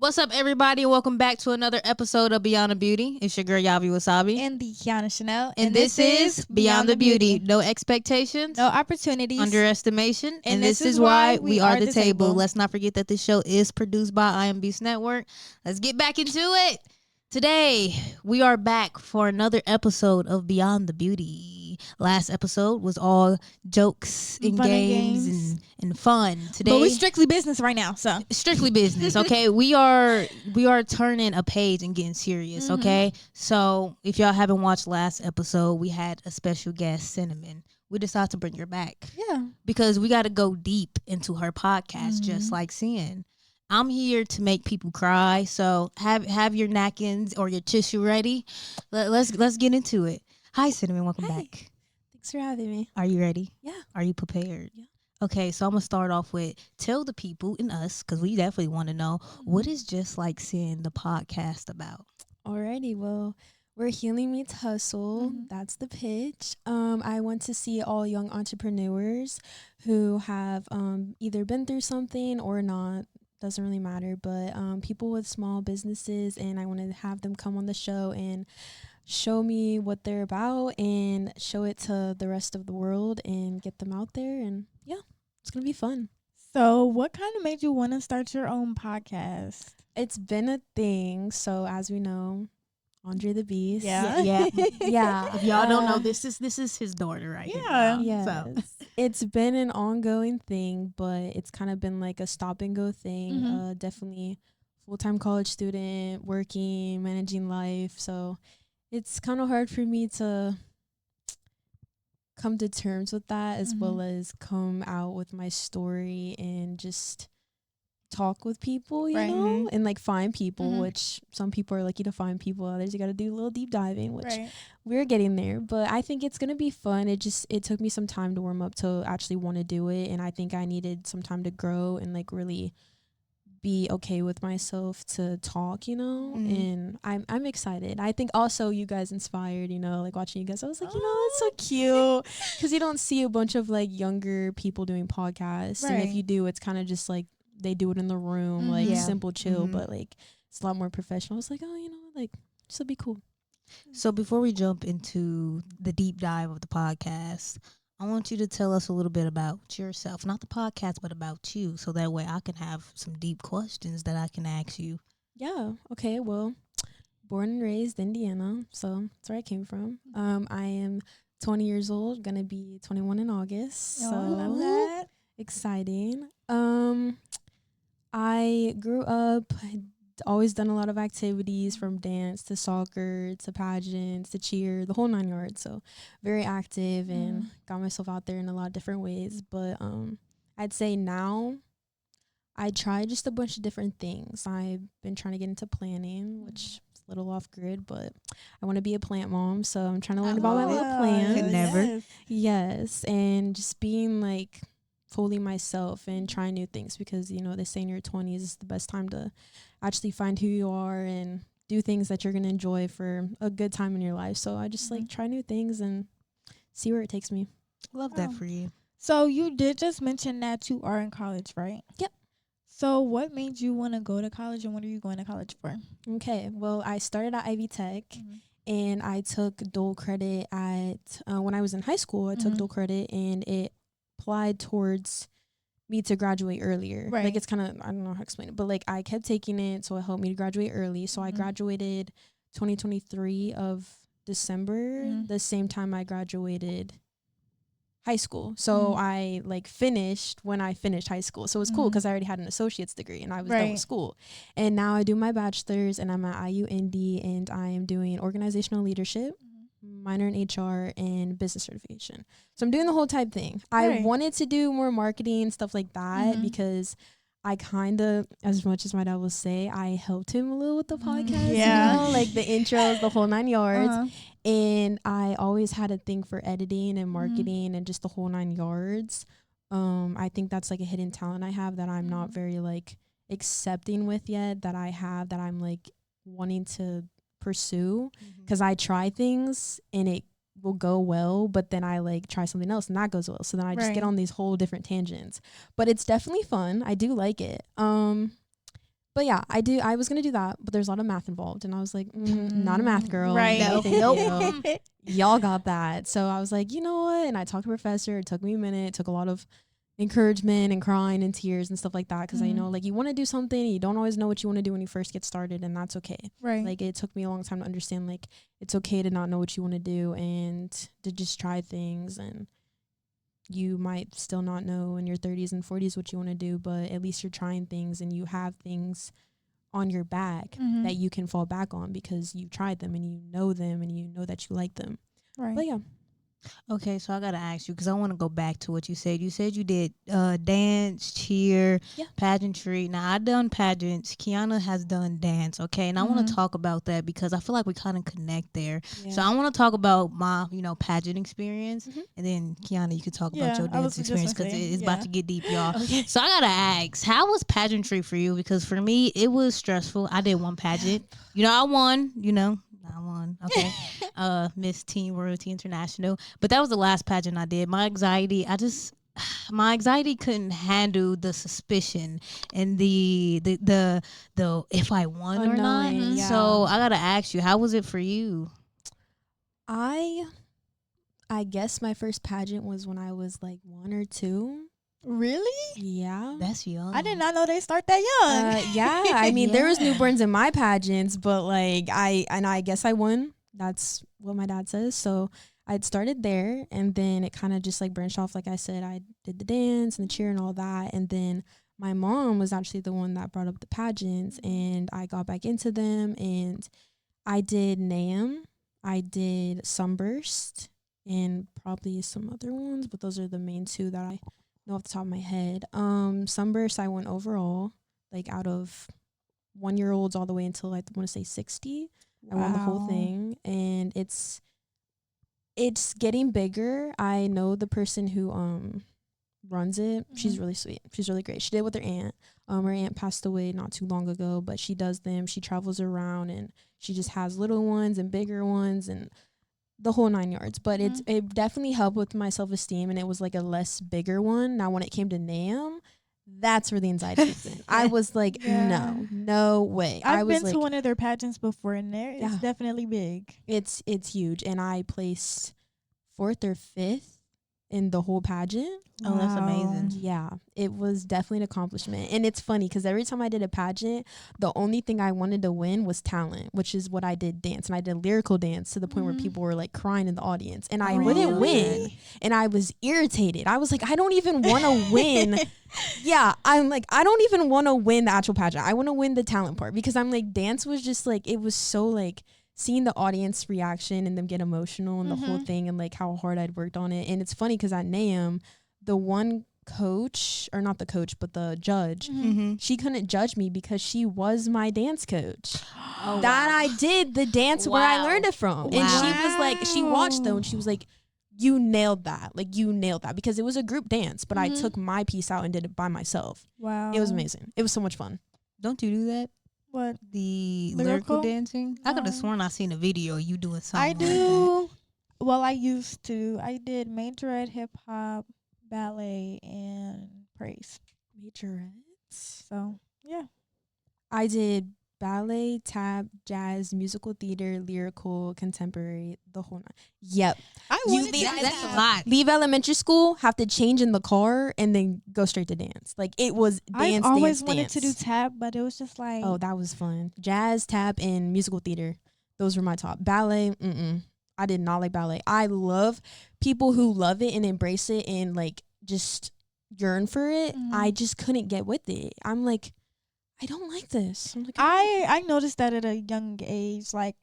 What's up, everybody? Welcome back to another episode of Beyond the Beauty. It's your girl, Yavi Wasabi. And the Kyanah. And this is Beyond the Beauty. No expectations. No opportunities. Underestimation. And this is why we are the table. Let's not forget that this show is produced by iambeastnetwork. Let's get back into it. Today, we are back for another episode of Beyond the Beauty. Last episode was all jokes and games and fun. Today, but we're strictly business right now, so strictly business. Okay, we are turning a page and getting serious. Okay, so if y'all haven't watched last episode, we had a special guest, Cinnamon. We decided to bring her back. Yeah, because we got to go deep into her podcast, just like Sin. I'm here to make people cry, so have your napkins or your tissue ready. Let's get into it. Hi, Cinnamon. Welcome back. Thanks for having me. Are you ready? Yeah. Are you prepared? Yeah. Okay, so I'm going to start off with tell the people and us, because we definitely want to know, what is Just Like Sin, the podcast about? Alrighty, well, we're Healing Meets Hustle. That's the pitch. I want to see all young entrepreneurs who have either been through something or not. Doesn't really matter, but people with small businesses, and I want to have them come on the show and show me what they're about and show it to the rest of the world and get them out there. And yeah, it's gonna be fun. So what kind of made you want to start your own podcast? It's been a thing. So as we know, Andre the Beast. Yeah. Yeah. If y'all don't know, this is his daughter right here. Yes. So. It's been an ongoing thing, but it's kind of been like a stop and go thing. Definitely full-time college student, working, managing life. So it's kind of hard for me to come to terms with that, as well as come out with my story and just talk with people, you know, and like find people, which some people are lucky to find people. Others, you got to do a little deep diving, which we're getting there. But I think it's going to be fun. It took me some time to warm up to actually want to do it. And I think I needed some time to grow and like really be okay with myself to talk, you know, and I'm excited. I think also you guys inspired, you know, like watching you guys, I was like, you know, it's so cute, because you don't see a bunch of like younger people doing podcasts. And if you do, it's kind of just like they do it in the room, like simple, chill, but like it's a lot more professional. I was like, oh, you know, like this will be cool. So before we jump into the deep dive of the podcast, I want you to tell us a little bit about yourself, not the podcast, but about you, so that way I can have some deep questions that I can ask you. Yeah. Okay. Well, born and raised in Indiana, so that's where I came from. I am 20 years old, gonna be 21 in August. So love that. Exciting. I grew up, always done a lot of activities, from dance to soccer to pageants to cheer, the whole 9 yards. So very active and got myself out there in a lot of different ways. But I'd say now I try just a bunch of different things. I've been trying to get into planning, which is a little off grid, but I want to be a plant mom. So I'm trying to learn about my little plants. Could never. Yes. And just being like fully myself and trying new things, because you know they say in your 20s is the best time to actually find who you are and do things that you're going to enjoy for a good time in your life. So I just like try new things and see where it takes me. Love that for you. So you did just mention that you are in college, right? Yep. So what made you want to go to college, and what are you going to college for? Okay, well, I started at Ivy Tech and I took dual credit at when I was in high school. I took dual credit, and it applied towards me to graduate earlier. Like it's kind of, I don't know how to explain it, but like I kept taking it, so it helped me to graduate early. So I graduated 2023 of December, the same time I graduated high school. So I like finished when I finished high school. So it was cool because I already had an associate's degree and I was done with school. And now I do my bachelor's, and I'm at IU Indy, and I am doing organizational leadership, minor in HR, and business certification. So I'm doing the whole type thing. I wanted to do more marketing, stuff like that, because I kind of, as much as my dad will say, I helped him a little with the podcast, you know, like the intros, the whole 9 yards. And I always had a thing for editing and marketing and just the whole 9 yards. I think that's like a hidden talent I have that I'm not very like accepting with yet, that I have, that I'm like wanting to pursue, because I try things and it will go well, but then I like try something else and that goes well, so then I just get on these whole different tangents. But it's definitely fun. I do like it. But yeah, I was gonna do that, but there's a lot of math involved, and I was like, not a math girl. Right. No, thank Nope. you. Y'all got that. So I was like, you know what? And I talked to the professor. It took me a minute. It took a lot of encouragement and crying and tears and stuff like that, because I know, like, you want to do something, you don't always know what you want to do when you first get started, and that's okay. Right. Like, it took me a long time to understand, like, it's okay to not know what you want to do and to just try things, and you might still not know in your 30s and 40s what you want to do, but at least you're trying things and you have things on your back that you can fall back on because you tried them and you know that you like them. Right. But yeah. Okay, so I gotta ask you because I want to go back to what you said. You said you did dance, cheer, pageantry. Now I done pageants. Kyanah has done dance. Okay, and I want to talk about that because I feel like we kind of connect there. Yeah. So I want to talk about my, pageant experience, and then Kyanah, you could talk about your dance experience because it's about to get deep, y'all. Okay. So I gotta ask, how was pageantry for you? Because for me, it was stressful. I did one pageant. I won. I won. Okay. Miss Teen Royalty International. But that was the last pageant I did. My anxiety couldn't handle the suspicion and the if I won or not. Yeah. So I gotta ask you, how was it for you? I guess my first pageant was when I was like 1 or 2. Really? Yeah. That's young. I did not know they start that young. Yeah. I mean, there was newborns in my pageants, but like I guess I won. That's what my dad says. So I'd started there, and then it kind of just like branched off. Like I said, I did the dance and the cheer and all that, and then my mom was actually the one that brought up the pageants, and I got back into them, and I did NAM, I did Sunburst, and probably some other ones, but those are the main 2 that I know off the top of my head. Sunburst, I went overall, like out of 1-year-olds all the way until I want to say 60. I won the whole thing, and it's getting bigger. I know the person who runs it. She's really sweet. She's really great. She did it with her aunt. Her aunt passed away not too long ago, but she does them. She travels around, and she just has little ones and bigger ones and the whole 9 yards. But it definitely helped with my self-esteem, and it was like a less bigger one. Now when it came to NAM, that's where the anxiety was in. I was like, no way. I've been to one of their pageants before, and it's definitely big. It's huge, and I placed 4th or 5th in the whole pageant. Oh, that's amazing. Yeah, it was definitely an accomplishment. And it's funny because every time I did a pageant, the only thing I wanted to win was talent, which is what I did dance. And I did lyrical dance to the point where people were like crying in the audience, and I wouldn't win. And I was irritated. I was like, I don't even want to win. I'm like, I don't even want to win the actual pageant. I want to win the talent part, because I'm like, dance was just like, it was so like seeing the audience reaction and them get emotional and the whole thing, and like how hard I'd worked on it. And it's funny because at NAM, the one coach, or not the coach, but the judge, she couldn't judge me because she was my dance coach. I did the dance where I learned it from. And she was like, she watched though, and she was like, you nailed that. Like, you nailed that, because it was a group dance, but I took my piece out and did it by myself. Wow. It was amazing. It was so much fun. Don't you do that? What? The lyrical dancing? I could have sworn I seen a video of you doing something. I do. Like that. Well, I used to. I did majorette, hip hop, ballet, and praise. Majorettes? So, yeah. I did ballet, tap, jazz, musical theater, lyrical, contemporary, the whole 9. Yep. That's a lot. Leave elementary school, have to change in the car, and then go straight to dance. Like, it was dance, I always dance, wanted dance. to do tap, but it was just like... Oh, that was fun. Jazz, tap, and musical theater. Those were my top. Ballet, I did not like ballet. I love people who love it and embrace it and, like, just yearn for it. I just couldn't get with it. I'm like, I don't like this. I'm like, I noticed that at a young age. Like,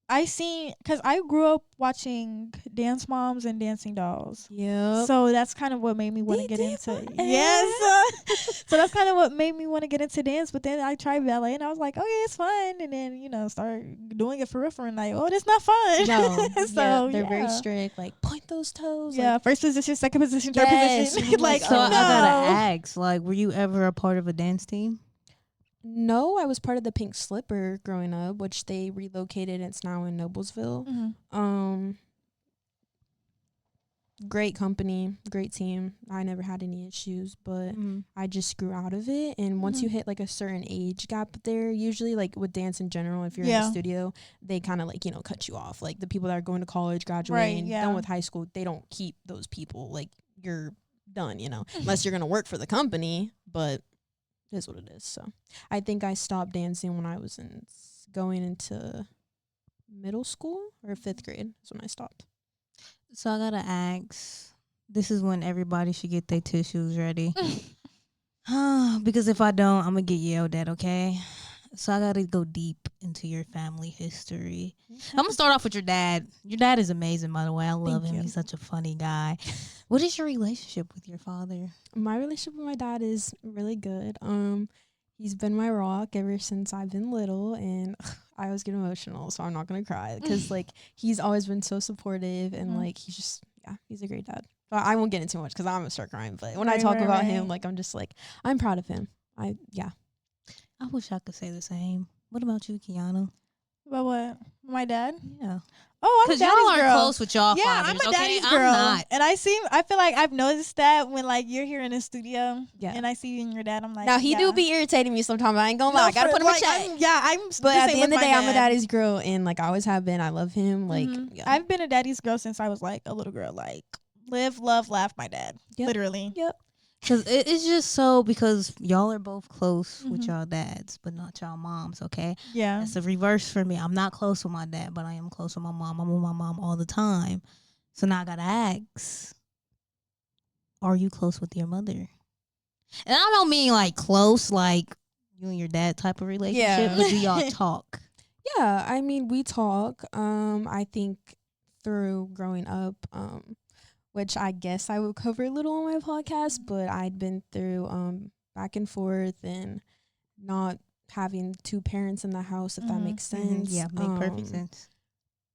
because I grew up watching Dance Moms and Dancing Dolls. Yeah. So that's kind of what made me want to get into. Yes. So that's kind of what made me want to get into dance. But then I tried ballet, and I was like, oh yeah, it's fun. And then start doing it for real, and like, oh, that's not fun. No. So they're very strict. Like, point those toes. Yeah. Like, first position, second position, third position. Like, so I gotta ask, like, were you ever a part of a dance team? No, I was part of the Pink Slipper growing up, which they relocated. It's now in Noblesville. great company, great team. I never had any issues, but I just grew out of it. And once you hit like a certain age gap there, usually like with dance in general, if you're in the studio, they kind of like, you know, cut you off. Like the people that are going to college, graduating, done with high school, they don't keep those people. Like you're done, you know, unless you're going to work for the company, but it is what it is. So I think I stopped dancing when I was going into middle school or 5th grade. That's when I stopped. So I gotta ask. This is when everybody should get their tissues ready. Because if I don't, I'm gonna get yelled at. Okay. So I gotta go deep into your family history. I'm gonna start off with your dad. Your dad is amazing, by the way. I love him. He's such a funny guy. What is your relationship with your father? My relationship with my dad is really good. He's been my rock ever since I've been little, and I always get emotional, so I'm not gonna cry because like he's always been so supportive, and like he's just he's a great dad. But I won't get into too much because I'm gonna start crying. But when I talk about him, like I'm just like I'm proud of him. I wish I could say the same. What about you, Kyanah? About what? My dad? Yeah. Oh, I'm a daddy's y'all girl. are close with y'all yeah, fathers. I'm a daddy's girl. I'm not. And I feel like I've noticed that when like you're here in the studio and I see you and your dad, I'm like, now he do be irritating me sometimes. I ain't gonna lie. I gotta put him in check. But at the end of the day, I'm a daddy's girl, and like I always have been. I love him. Like I've been a daddy's girl since I was like a little girl. Like live, love, laugh. My dad, literally. Yep. Because it's just so, because y'all are both close with y'all dads, but not y'all moms, okay? Yeah. It's the reverse for me. I'm not close with my dad, but I am close with my mom. I'm with my mom all the time. So now I got to ask, are you close with your mother? And I don't mean like close, like you and your dad type of relationship, but do y'all talk? Yeah, I mean, we talk. I think through growing up, which I guess I would cover a little on my podcast, but I'd been through back and forth and not having two parents in the house, if that makes sense. Yeah, make perfect sense.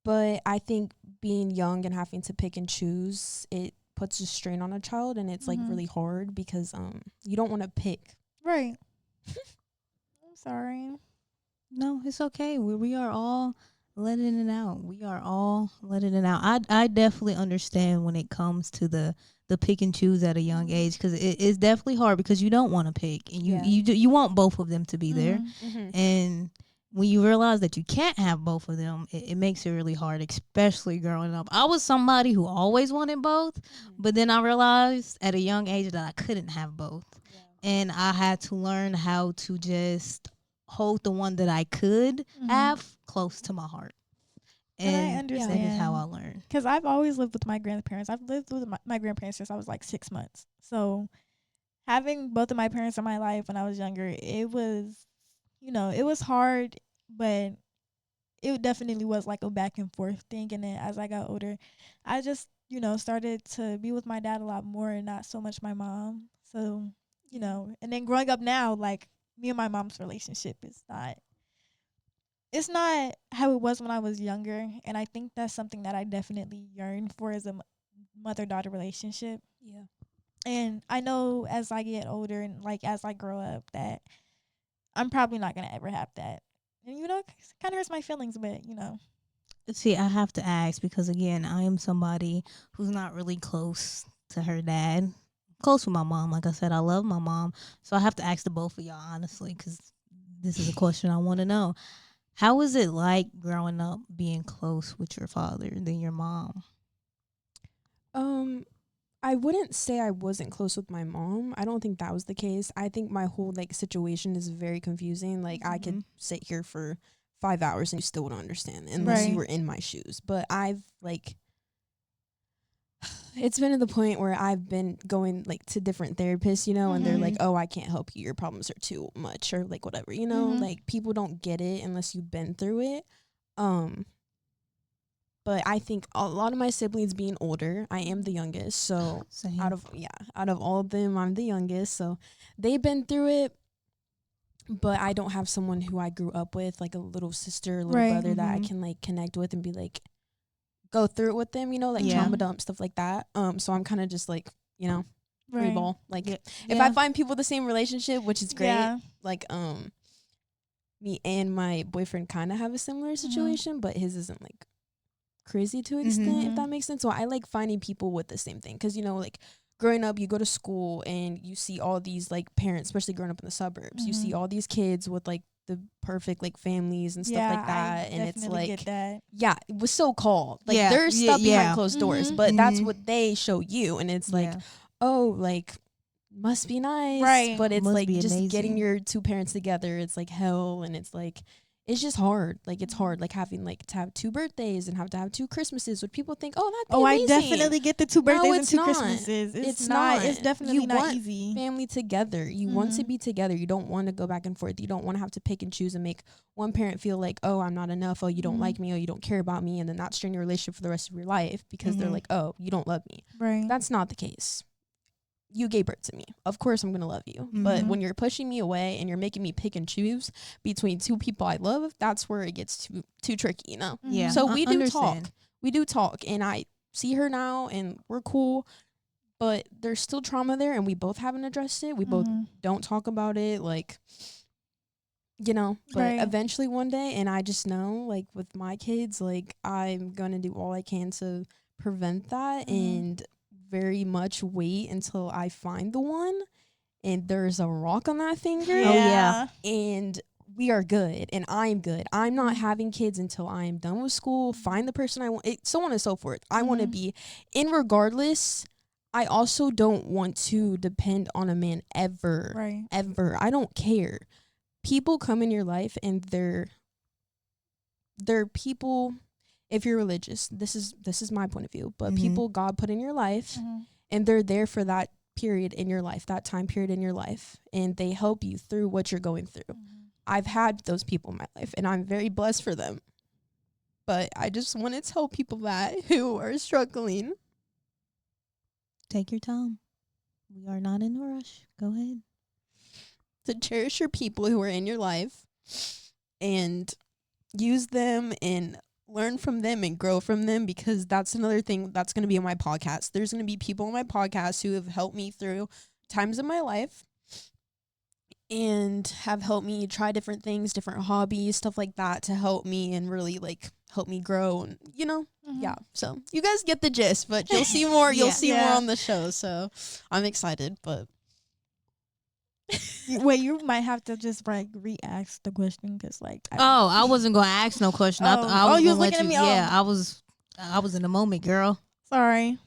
But I think being young and having to pick and choose, it puts a strain on a child, and it's like really hard because you don't want to pick. Right. I'm sorry. No, it's okay. We are all letting it out. We are all letting it out. I definitely understand when it comes to the pick and choose at a young age, because it's definitely hard because you don't want to pick, and you want both of them to be there. And when you realize that you can't have both of them, it makes it really hard, especially growing up. I was somebody who always wanted both, but then I realized at a young age that I couldn't have both. And I had to learn how to just hold the one that I could have close to my heart. And I understand. that is how I learned. Because I've always lived with my grandparents. I've lived with my grandparents since I was like 6 months. So having both of my parents in my life when I was younger, it was, it was hard, but it definitely was like a back and forth thing. And then as I got older, I just, started to be with my dad a lot more and not so much my mom. So, and then growing up now, like me and my mom's relationship is not, it's not how it was when I was younger. And I think that's something that I definitely yearn for, as a mother-daughter relationship. Yeah. And I know as I get older and like as I grow up that I'm probably not going to ever have that. And, it kind of hurts my feelings, but, See, I have to ask because, again, I am somebody who's not really close to her dad. Close with my mom. Like I said, I love my mom. So I have to ask the both of y'all, honestly, because this is a question I want to know. How was it like growing up being close with your father than your mom? I wouldn't say I wasn't close with my mom. I don't think that was the case. I think my whole situation is very confusing. Like I could sit here for 5 hours and you still wouldn't understand unless you were in my shoes. But I've it's been to the point where I've been going to different therapists, and they're like, oh, I can't help you. Your problems are too much, or whatever, like people don't get it unless you've been through it. But I think a lot of my siblings being older, I am the youngest. So Same. out of all of them, I'm the youngest. So they've been through it. But I don't have someone who I grew up with, like a little sister, little brother that I can connect with and be go through it with them, trauma dump, stuff like that. So I'm kind of just free ball. If I find people with the same relationship, which is great, me and my boyfriend kind of have a similar situation, but his isn't crazy to an extent, if that makes sense. So I like finding people with the same thing, because, you know, like, growing up, you go to school and you see all these, like, parents, especially growing up in the suburbs, you see all these kids with, like, the perfect, like, families and stuff like that. And it's like, get that. yeah, it was so called. Like, there's stuff behind closed doors, but that's what they show you. And it's like, oh, like, must be nice. Right. But it's Must like be just amazing. getting your two parents together, it's like hell. And it's like, it's just hard. Like, it's hard, like, having, like, to have 2 birthdays and have to have 2 Christmases. Would people think, oh, that'd be amazing. I definitely get the 2 birthdays and 2 not. Christmases. It's not. It's definitely you not want easy. family together. You want to be together. You don't want to go back and forth. You don't want to have to pick and choose and make one parent feel like, oh, I'm not enough. Oh, you don't like me. Oh, you don't care about me. And then that's strain your relationship for the rest of your life, because they're like, oh, you don't love me. Right. That's not the case. You gave birth to me. Of course I'm going to love you. But when you're pushing me away and you're making me pick and choose between 2 people I love, that's where it gets too tricky, you know? Yeah. So we do understand. talk. We do talk. And I see her now and we're cool. But there's still trauma there, and we both haven't addressed it. We both don't talk about it. Like, you know, but eventually one day, and I just know, like, with my kids, like, I'm going to do all I can to prevent that and very much wait until I find the one and there's a rock on that finger. Oh, yeah. And we are good, and I'm good. I'm not having kids until I am done with school, find the person I want, so on and so forth. I want to be in regardless. I also don't want to depend on a man ever. Right. Ever. I don't care. People come in your life, and they're people. If you're religious, this is my point of view, but people God put in your life, and they're there for that period in your life, that time period in your life, and they help you through what you're going through. I've had those people in my life, and I'm very blessed for them. But I just want to tell people that who are struggling. Take your time. We are not in a rush. Go ahead. To cherish your people who are in your life and use them and learn from them and grow from them, because that's another thing that's going to be on my podcast. There's going to be people on my podcast who have helped me through times in my life and have helped me try different things, different hobbies, stuff like that, to help me and really, like, help me grow. And, you know, yeah. So you guys get the gist, but you'll see more. You'll see more on the show. So I'm excited, but. Wait, you might have to just, like, re-ask the question, because, like, I wasn't gonna ask no question. I was you was gonna let looking at me. Yeah, I was in the moment, girl. Sorry.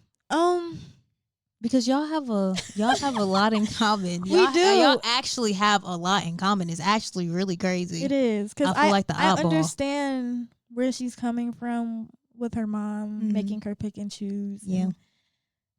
Because y'all have a lot in common. We do. Y'all actually have a lot in common. It's actually really crazy. It is, because I feel like the I eyeball. understand where she's coming from with her mom, making her pick and choose. Yeah.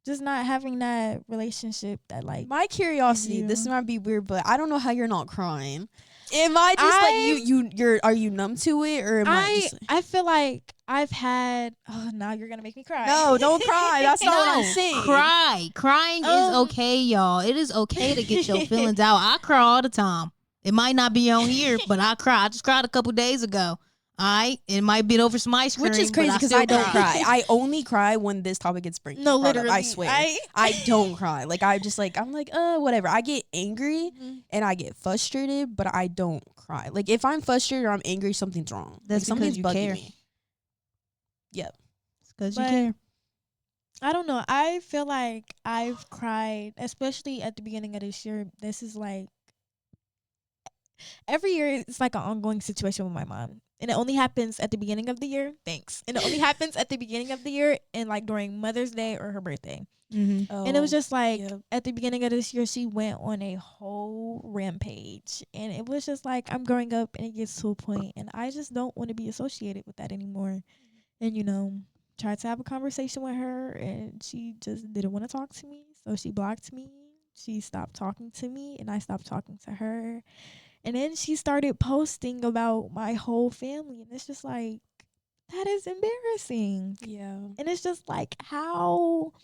Just not having that relationship that, like, my curiosity, this might be weird, but I don't know how you're not crying. Am I just are you numb to it, or am I just, I feel like I've had, now you're gonna make me cry. No, don't cry. That's not what I'm saying. Crying is okay, y'all. It is okay to get your feelings out. I cry all the time. It might not be on here, but I cry. I just cried a couple days ago. It might be over some ice cream, which is crazy because I don't cry. I only cry when this topic gets brought literally, up. I swear, I don't cry. Like, I just, like, I'm like, whatever. I get angry and I get frustrated, but I don't cry. Like, if I'm frustrated or I'm angry, something's wrong. That's like, because something's you bugging care. me. Yep, it's because you care. I don't know. I feel like I've cried, especially at the beginning of this year. This is like every year. It's like an ongoing situation with my mom. And it only happens at the beginning of the year. Thanks. And it only happens at the beginning of the year and, like, during Mother's Day or her birthday. And it was just like, at the beginning of this year, she went on a whole rampage. And it was just like, I'm growing up and it gets to a point and I just don't want to be associated with that anymore. And, you know, tried to have a conversation with her and she just didn't want to talk to me. So she blocked me. She stopped talking to me and I stopped talking to her. And then she started posting about my whole family. And it's just like, that is embarrassing. Yeah. And it's just like, how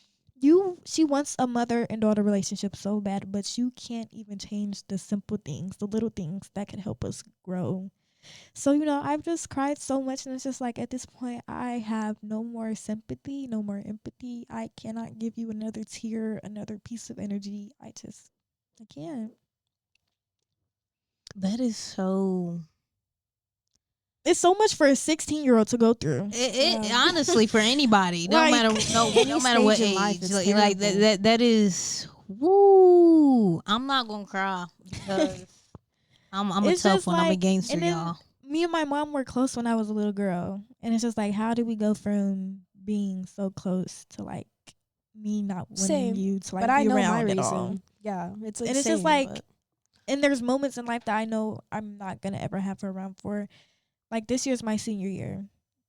she wants a mother and daughter relationship so bad, but you can't even change the simple things, the little things that can help us grow. So, you know, I've just cried so much. And it's just like, at this point, I have no more sympathy, no more empathy. I cannot give you another tear, another piece of energy. I can't. That is so. it's so much for a 16-year-old to go through. It honestly, for anybody, no Like, matter no matter what stage in life, age, it's like that is woo. I'm not gonna cry because I'm a It's tough just one. I'm a like, gangster, and then y'all. me and my mom were close when I was a little girl, and it's just like, how do we go from being so close to like me not wanting Same. you to like But be I know my around at all? reason. Yeah, it's like And it's same, just like, but and there's moments in life that I know I'm not gonna ever have her around for. Like this year's my senior year.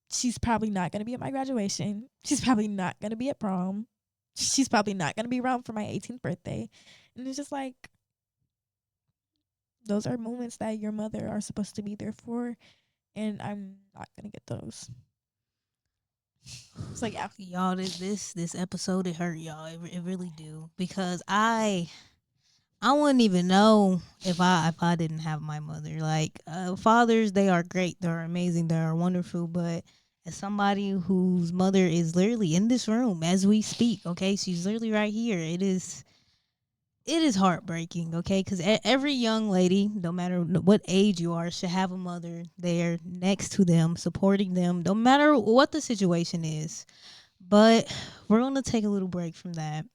She's probably not gonna be at my graduation. She's probably not gonna be at prom. She's probably not gonna be around for my 18th birthday. And it's just like, those are moments that your mother are supposed to be there for, and I'm not gonna get those. It's like, yeah. Y'all, this episode, it hurt y'all. It really do, because I wouldn't even know if I didn't have my mother. Like fathers, they are great, they're amazing, they are wonderful. But as somebody whose mother is literally in this room as we speak, okay, she's literally right here. It is heartbreaking, okay, because every young lady, no matter what age you are, should have a mother there next to them, supporting them, no matter what the situation is. But we're gonna take a little break from that.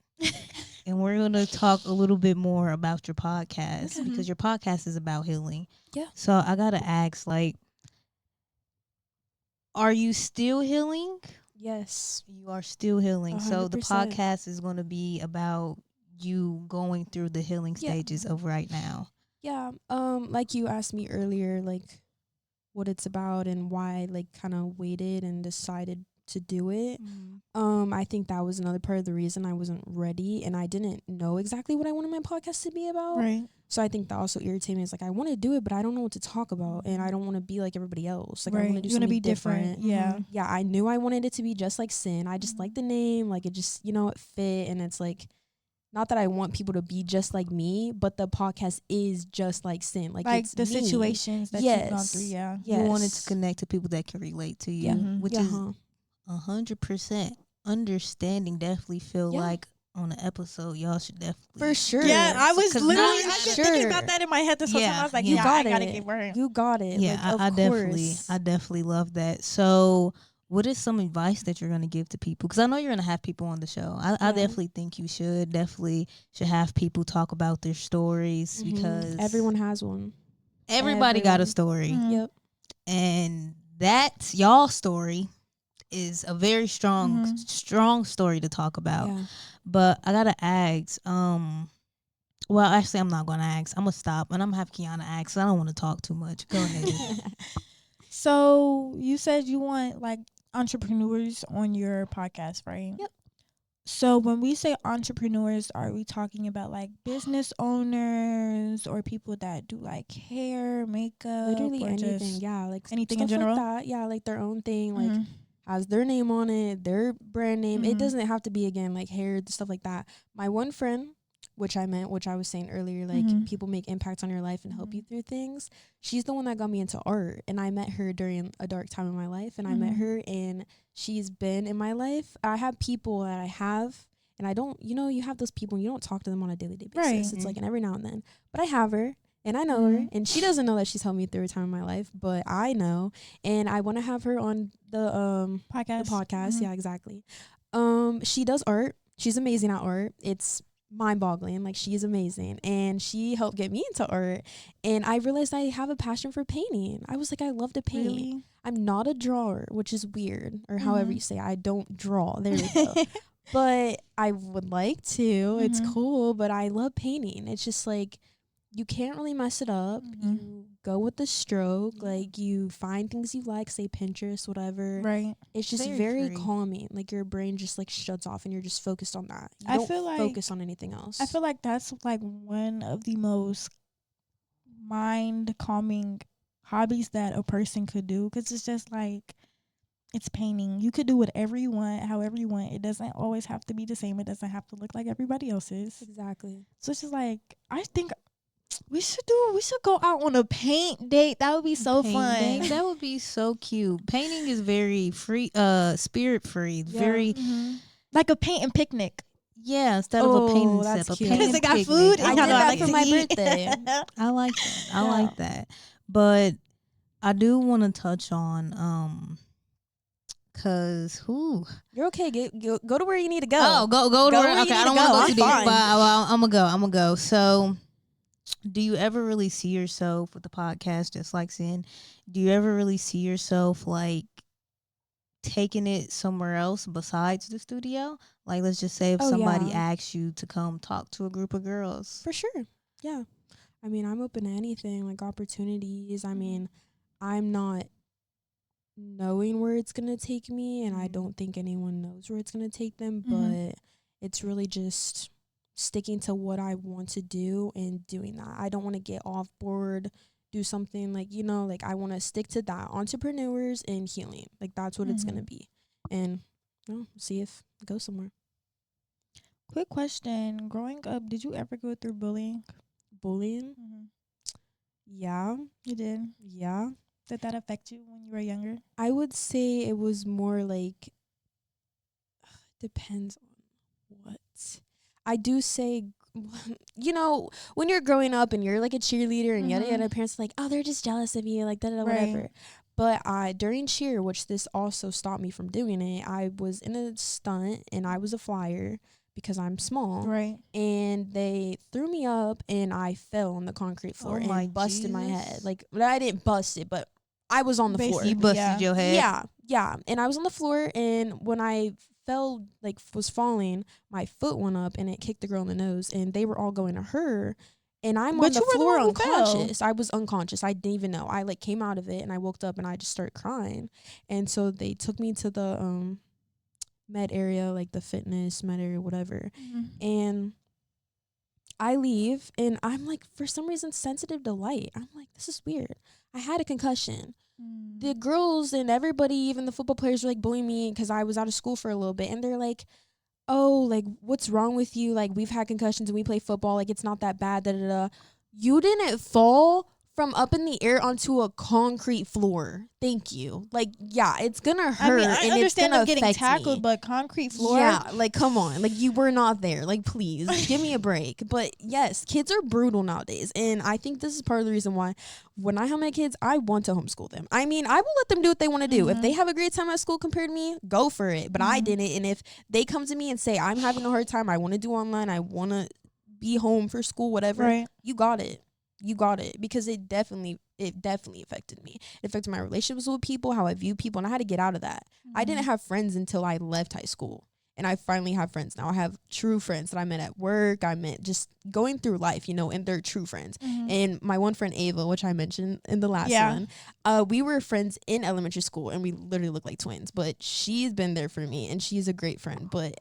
And we're going to talk a little bit more about your podcast, Okay. because your podcast is about healing. Yeah. So I got to ask, like, are you still healing? yes. You are still healing. So the 100%. podcast is going to be about you going through the healing Yeah. stages of right now. Yeah. Like you asked me earlier, like what it's about and why I like kind of waited and decided to do it. I think that was another part of the reason I wasn't ready and I didn't know exactly what I wanted my podcast to be about. Right. So I think that also irritated me. It's like I want to do it, but I don't know what to talk about, and I don't want to be like everybody else. Like I want to do You want to something be different. Yeah. Yeah, I knew I wanted it to be just like Sin. I just like the name, like it just it fit, and it's like not that I want people to be just like me, but the podcast is just like Sin. Like it's the me. situations that you've gone through. Yeah. Yes. You wanted to connect to people that can relate to you, Yeah. which is 100% understanding. Definitely feel Yeah. like on the episode, y'all should definitely. For sure. Yeah, I was 'Cause literally now- I've been Sure. thinking about that in my head this whole time. Yeah, I was like, you yeah, got I gotta it. get her. You got it. Yeah, like, I of definitely, course. I definitely love that. So, what is some advice that you're going to give to people? Because I know you're going to have people on the show. I Yeah. definitely think you should have people talk about their stories, because everyone has one. everybody got a everyone. story, Yep. and that's y'all story is a very strong story to talk about. Yeah. But I gotta ask, well, actually, I'm not gonna ask. I'm gonna stop, and I'm gonna have Kyanah ask. I don't want to talk too much. Go ahead. So you said you want like entrepreneurs on your podcast, right? Yep. So when we say entrepreneurs, are we talking about like business owners or people that do like hair, makeup, Literally or anything. just Yeah. Like anything in stuff general? like that. Yeah. Like their own thing. Like Mhm. has their name on it, their brand name. It Mhm. doesn't have to be again like hair, stuff like that. My one friend, which I was saying earlier, like Mhm. people make impacts on your life and help you Mhm. through things. She's the one that got me into art, and I met her during a dark time in my life, and I met Mhm. her, and she's been in my life. I have people that I have, and I don't, you have those people and you don't talk to them on a daily basis. Right. It's like an every now and then, but I have her. And I know her, Mhm. and she doesn't know that she's helped me through a time in my life, but I know, and I want to have her on the Podcast. podcast. Mhm. Yeah, exactly. She does art. She's amazing at art. It's mind-boggling. Like she's amazing, and she helped get me into art. And I realized I have a passion for painting. I was like, I love to paint. Really? I'm not a drawer, which is weird, or however Mhm. you say. I don't draw. There we go. But I would like to. It's Mhm. cool, but I love painting. It's just like you can't really mess it up. Mhm. You go with the stroke. Yeah. Like you find things you like, say Pinterest, whatever. Right. It's just Very very free. calming. Like your brain just like shuts off and you're just focused on that. You I don't feel like- focus on anything else. I feel like that's like one of the most mind calming hobbies that a person could do, because it's just like, it's painting. You could do whatever you want, however you want. It doesn't always have to be the same. It doesn't have to look like everybody else's. Exactly. So it's just like, I think we should go out on a paint date. That would be so Paint fun. day, that would be so cute. Painting is very free, spirit free. Yeah. Very, Mhm. Like a paint and picnic. yeah. Instead of a painting Oh, that's sip, a cute. painting Because they got picnic. food. I and did y'all know that like for to my eat. birthday. I like that. I Yeah. like that. But I do want to touch on cause who You're okay. Go to where you need to go. oh go to Go where where you okay I need don't to want to go. go I'm too deep, fine. but I'm gonna go. So, do you ever really see yourself with the podcast? Just like saying, do you ever really see yourself like taking it somewhere else besides the studio? Like, let's just say if Oh, somebody yeah. asks you to come talk to a group of girls. For sure. Yeah. I mean, I'm open to anything, like opportunities. I mean, I'm not knowing where it's going to take me, and I don't think anyone knows where it's going to take them, but it's really just sticking to what I want to do and doing that. I don't want to get off board, do something like, like I want to stick to that. Entrepreneurs and healing. Like that's what it's going to be. And see if it goes somewhere. Quick question. Growing up, did you ever go through bullying? Bullying? Yeah. You did? Yeah. Did that affect you when you were younger? I would say it was more like depends on what. I do say, when you're growing up and you're like a cheerleader and yada yada, parents are like, oh, they're just jealous of you, like da da da, whatever. But during cheer, which this also stopped me from doing it, I was in a stunt and I was a flyer because I'm small. Right. And they threw me up and I fell on the concrete floor and busted my head. Like, I didn't bust it, but I was on the floor. You busted your head? Yeah. And I was on the floor, and when I fell, like, was falling, my foot went up and it kicked the girl in the nose, and they were all going to her. And I'm on the floor unconscious. I was unconscious. I didn't even know. I, like, came out of it, and I woke up, and I just started crying. And so they took me to the med area, like the fitness med area, whatever. And I leave, and I'm, like, for some reason sensitive to light. I'm like, this is weird. I had a concussion. The girls and everybody, even the football players, were like bullying me because I was out of school for a little bit, and they're like, oh, like, what's wrong with you? Like, we've had concussions and we play football, like, it's not that bad, da da da. You didn't fall from up in the air onto a concrete floor. Thank you. Like, yeah, it's gonna hurt. I and understand them getting tackled, but concrete floor. Yeah, like, come on. Like, you were not there. Like, please give me a break. But yes, kids are brutal nowadays, and I think this is part of the reason why when I have my kids, I want to homeschool them. I mean, I will let them do what they want to do. If they have a great time at school compared to me, go for it. But I didn't. And if they come to me and say, I'm having a hard time, I want to do online, I want to be home for school, whatever, you got it. You got it, because it definitely affected me. It affected my relationships with people, how I view people, and I had to get out of that. I didn't have friends until I left high school, and I finally have friends now. I have true friends that I met at work. I met just going through life, and they're true friends. And my one friend Ava, which I mentioned in the last one, we were friends in elementary school, and we literally look like twins. But she's been there for me, and she's a great friend. But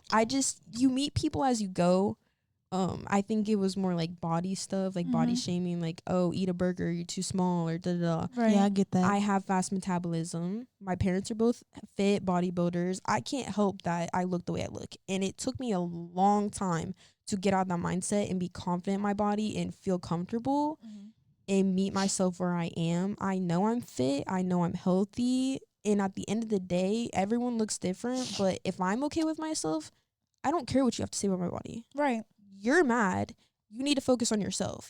you meet people as you go. I think it was more like body stuff, like body shaming, like, oh, eat a burger, you're too small, or da-da-da. Yeah, I get that. I have fast metabolism. My parents are both fit bodybuilders. I can't help that I look the way I look. And it took me a long time to get out of that mindset and be confident in my body and feel comfortable and meet myself where I am. I know I'm fit. I know I'm healthy. And at the end of the day, everyone looks different. But if I'm okay with myself, I don't care what you have to say about my body. Right. You're mad, you need to focus on yourself,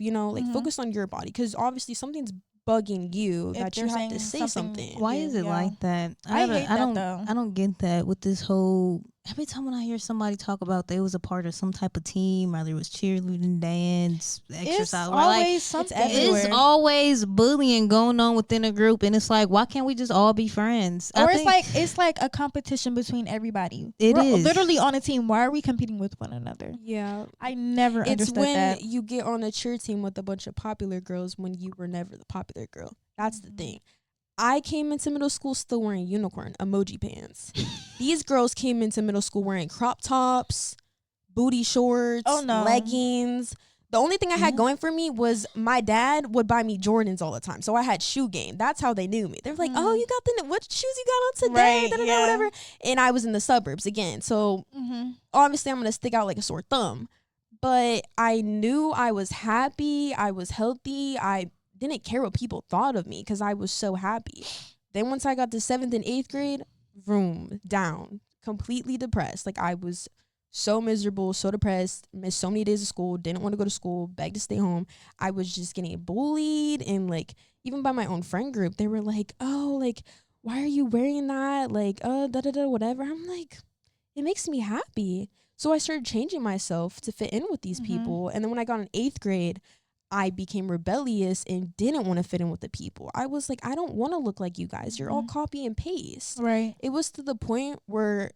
focus on your body, because obviously something's bugging you that you have to say something. Why is it like that? I don't get that with this whole. Every time when I hear somebody talk about they was a part of some type of team, either it was cheerleading, dance, exercise, it's always something. It's always bullying going on within a group, and it's like, why can't we just all be friends? Or it's like a competition between everybody. We're is literally on a team. Why are we competing with one another? Yeah, I never understood that. It's when you get on a cheer team with a bunch of popular girls when you were never the popular girl. That's the thing. I came into middle school still wearing unicorn emoji pants. These girls came into middle school wearing crop tops, booty shorts, leggings. The only thing I had going for me was my dad would buy me Jordans all the time. So I had shoe game. That's how they knew me. They were like, oh, you got what shoes you got on today? Whatever. And I was in the suburbs again. So obviously I'm going to stick out like a sore thumb. But I knew I was happy. I was healthy. I didn't care what people thought of me because I was so happy. Then once I got to 7th and 8th grade, vroom, down, completely depressed. Like, I was so miserable, so depressed, missed so many days of school, didn't want to go to school, begged to stay home. I was just getting bullied and, like, even by my own friend group, they were like, oh, like, why are you wearing that? Like, whatever. I'm like, it makes me happy. So I started changing myself to fit in with these people. And then when I got in 8th grade, I became rebellious and didn't want to fit in with the people. I was like, I don't want to look like you guys. You're all copy and paste. Right. It was to the point where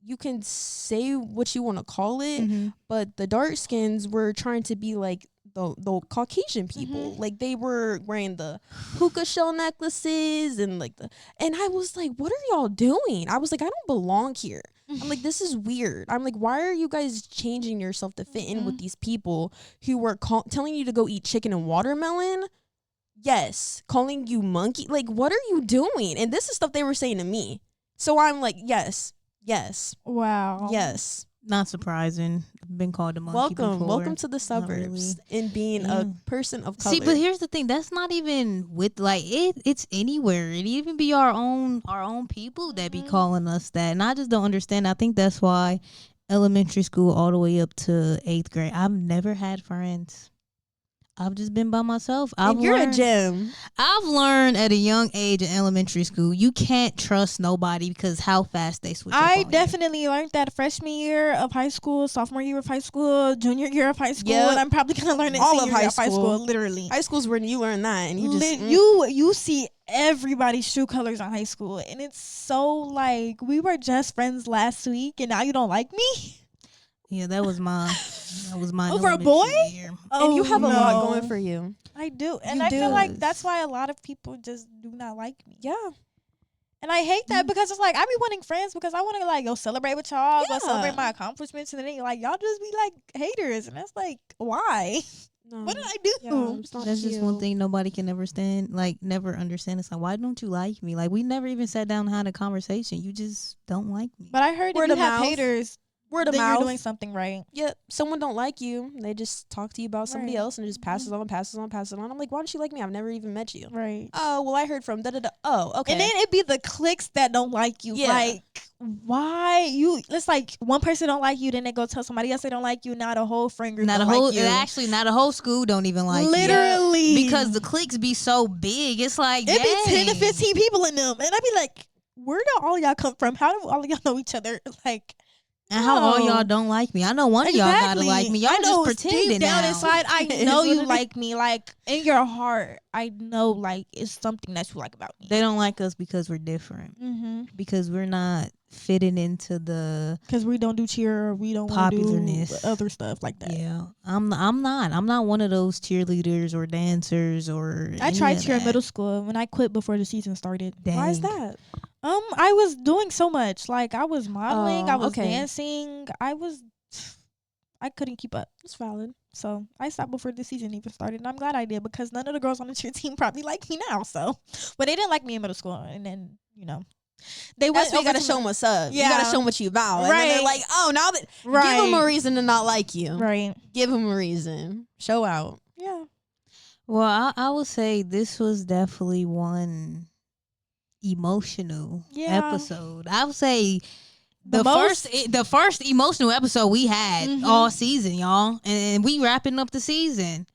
you can say what you want to call it, but the dark skins were trying to be like the Caucasian people. Like, they were wearing the hookah shell necklaces and and I was like, what are y'all doing? I was like, I don't belong here. I'm like, this is weird. I'm like, why are you guys changing yourself to fit in with these people who were telling you to go eat chicken and watermelon? Yes. Calling you monkey. Like, what are you doing? And this is stuff they were saying to me. So I'm like, yes. Wow. Yes. Not surprising. I've been called a monkey before. Welcome to the suburbs and being a person of color. See, but here's the thing. That's not even with like it's anywhere. It even be our own people that be calling us that. And I just don't understand. I think that's why elementary school all the way up to 8th grade, I've never had friends. I've just been by myself. You're a gem. I've learned at a young age in elementary school, you can't trust nobody because how fast they switch up I on definitely learned that freshman year of high school, sophomore year of high school, junior year of high school, and I'm probably gonna learn it all senior of year of high school. Literally, high school's where you learn that, and you just you see everybody's true colors in high school, and it's so like we were just friends last week, and now you don't like me. Yeah, that was my over a boy. Year. Oh, and you have a lot going for you. I do, and I feel like that's why a lot of people just do not like me. Yeah. And I hate that because it's like I be wanting friends because I want to like go celebrate with y'all, go celebrate my accomplishments, and then like y'all just be like haters, and that's like why? No. What did I do? Yeah, that's just one thing nobody can never never understand. It's like, why don't you like me? Like, we never even sat down and had a conversation. You just don't like me. But I heard if you have haters, word of then mouth, you're doing something right. Yeah, someone don't like you, they just talk to you about somebody else and just passes on. I'm like, why don't you like me? I've never even met you. Right. Oh, well, I heard from da-da-da. Oh, okay. And then it be the cliques that don't like you. Yeah. Like, why it's like one person don't like you, then they go tell somebody else they don't like you. Not a whole friend group. Not a whole school don't even like you. Literally. Because the cliques be so big. It's like, it be 10 to 15 people in them. And I be like, where do all y'all come from? How do all y'all know each other? Like, and how all y'all don't like me. I know one of y'all gotta like me. Y'all just pretending deep down now. inside, I know you like me. Like, in your heart, I know, like, it's something that you like about me. They don't like us because we're different. Because we're not fitting into the... Because we don't do cheer, we don't popularness, do other stuff like that. Yeah. I'm not one of those cheerleaders or dancers or... I tried cheer in middle school when I quit before the season started. Dang. Why is that? I was doing so much. Like, I was modeling, I was dancing, I couldn't keep up. It's valid. So I stopped before the season even started, and I'm glad I did because none of the girls on the cheer team probably like me now. So, but they didn't like me in middle school, and then they went. That's why you gotta show them what's up. Yeah. You gotta show them what you about. Right. And then they're like, oh, now that give them a reason to not like you. Right. Give them a reason. Show out. Yeah. Well, I would say this was definitely one emotional episode. I would say the first emotional episode we had all season, y'all, and we wrapping up the season.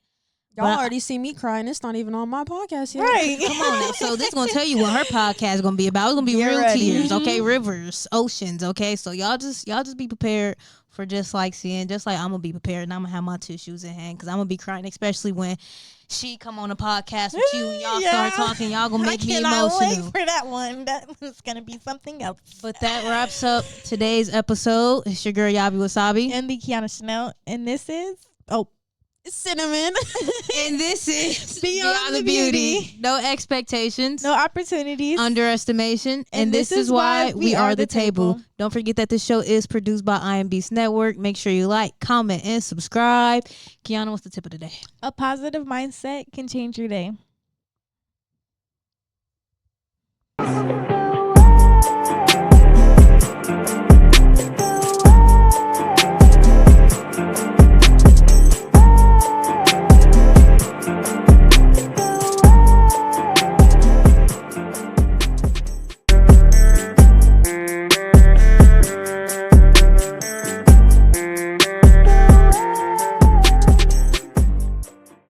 Y'all already see me crying. It's not even on my podcast yet. Right. Come on now. So this gonna tell you what her podcast is gonna be about. It's gonna be real tears, okay? Rivers, oceans, okay? So y'all just be prepared for just like I'm gonna be prepared, and I'm gonna have my tissues in hand because I'm gonna be crying, especially when she come on a podcast with you and y'all start talking. Y'all gonna make me emotional. I cannot wait for that one. That one's gonna be something else. But that wraps up today's episode. It's your girl Yavi Wasabi and the Kyanah Chanel, and this is Cinnamon. And this is Beyond the Beauty. No expectations. No opportunities. Underestimation. And this is why we are the table. Don't forget that this show is produced by iambeastnetwork. Make sure you like, comment, and subscribe. Kyanah, what's the tip of the day? A positive mindset can change your day.